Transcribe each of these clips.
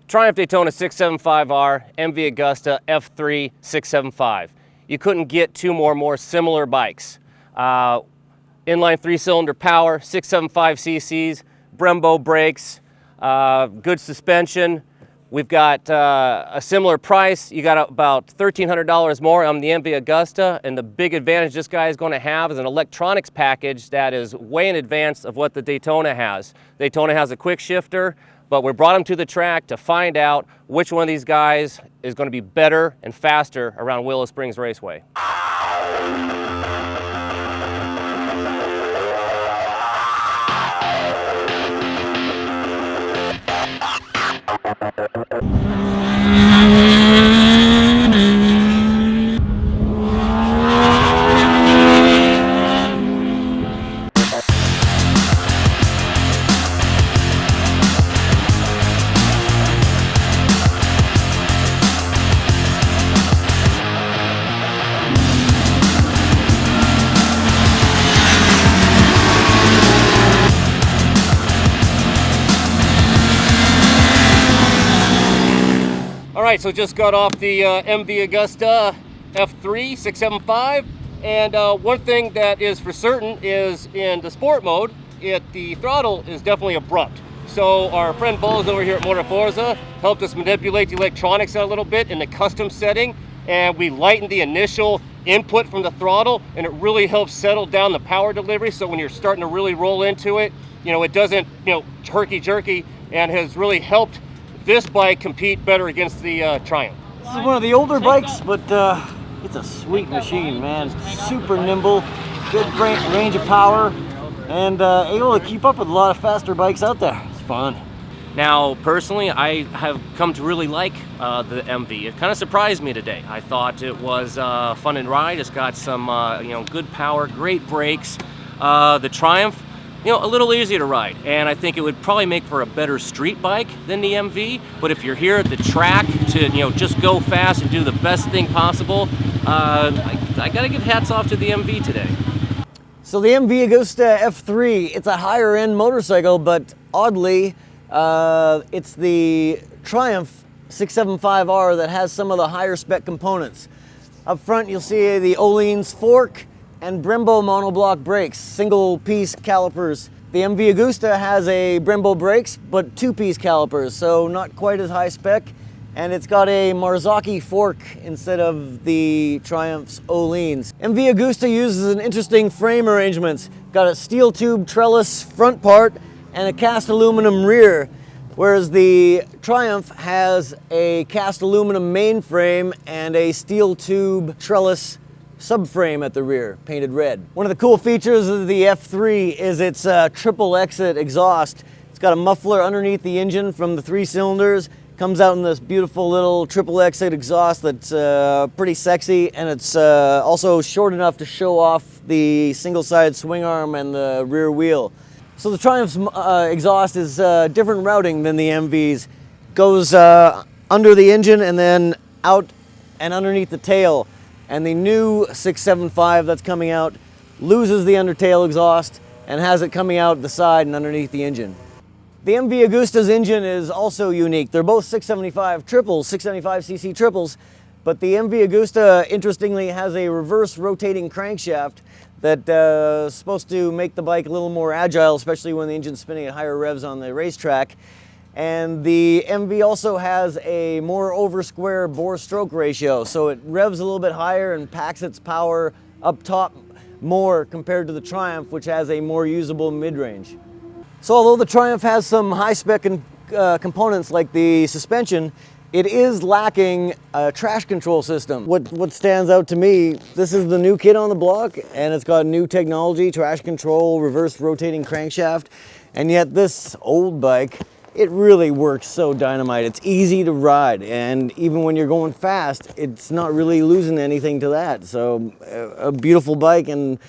Triumph Daytona 675R, MV Agusta F3 675. You couldn't get two more similar bikes. Inline 3-cylinder power, 675 cc's, Brembo brakes, good suspension. We've got a similar price. You got about $1,300 more on the MV Agusta, and the big advantage this guy is going to have is an electronics package that is way in advance of what the Daytona has. Daytona has a quick shifter, but we brought him to the track to find out which one of these guys is going to be better and faster around Willow Springs Raceway. Alright, so just got off the MV Agusta F3 675, and one thing that is for certain is in the sport mode, the throttle is definitely abrupt. So our friend Buzz over here at Motor Forza helped us manipulate the electronics a little bit in the custom setting, and we lightened the initial input from the throttle, and it really helps settle down the power delivery, so when you're starting to really roll into it, it doesn't, herky-jerky, and has really helped this bike compete better against the Triumph. This is one of the older bikes, but it's a sweet machine, man. Super nimble, good range of power, and able to keep up with a lot of faster bikes out there. It's fun. Now, personally, I have come to really like the MV. It kind of surprised me today. I thought it was fun and ride. It's got some, good power, great brakes. The Triumph, a little easier to ride, and I think it would probably make for a better street bike than the MV, but if you're here at the track to, just go fast and do the best thing possible, I gotta give hats off to the MV today. So the MV Agusta F3, it's a higher end motorcycle, but oddly, it's the Triumph 675R that has some of the higher spec components. Up front, you'll see the Öhlins fork and Brembo monoblock brakes, single piece calipers. The MV Agusta has a Brembo brakes, but 2-piece calipers, so not quite as high spec. And it's got a Marzocchi fork instead of the Triumph's Öhlins. MV Agusta uses an interesting frame arrangement. Got a steel tube trellis front part and a cast aluminum rear, whereas the Triumph has a cast aluminum main frame and a steel tube trellis subframe at the rear, painted red. One of the cool features of the F3 is its triple exit exhaust. It's got a muffler underneath the engine from the 3 cylinders. Comes out in this beautiful little triple exit exhaust that's pretty sexy, and it's also short enough to show off the single-sided swing arm and the rear wheel. So the Triumph's exhaust is different routing than the MV's. Goes under the engine and then out and underneath the tail. And the new 675 that's coming out loses the undertail exhaust and has it coming out the side and underneath the engine. The MV Agusta's engine is also unique. They're both 675 triples, 675cc triples, but the MV Agusta, interestingly, has a reverse rotating crankshaft that is supposed to make the bike a little more agile, especially when the engine's spinning at higher revs on the racetrack. And the MV also has a more over square bore-stroke ratio, so it revs a little bit higher and packs its power up top more compared to the Triumph, which has a more usable mid-range. So although the Triumph has some high-spec components like the suspension, it is lacking a trash control system. What stands out to me, this is the new kid on the block, and it's got new technology, trash control, reverse rotating crankshaft, and yet this old bike, it really works so dynamite. It's easy to ride, and even when you're going fast, it's not really losing anything to that. So a beautiful bike, and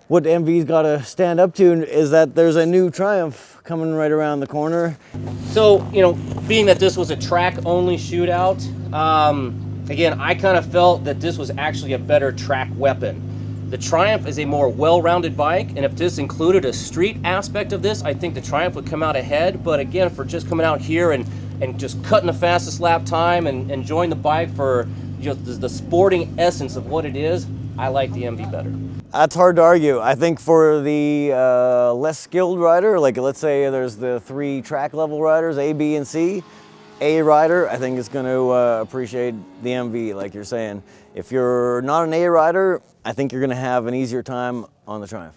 what MV's got to stand up to is that there's a new Triumph coming right around the corner. So, being that this was a track-only shootout, again, I kind of felt that this was actually a better track weapon. The Triumph is a more well-rounded bike, and if this included a street aspect of this, I think the Triumph would come out ahead. But again, for just coming out here and and just cutting the fastest lap time and enjoying the bike for just the sporting essence of what it is, I like the MV better. That's hard to argue. I think for the less skilled rider, like let's say there's the 3 track level riders, A, B, and C. A rider, I think is going to appreciate the MV, like you're saying. If you're not an A rider, I think you're going to have an easier time on the Triumph.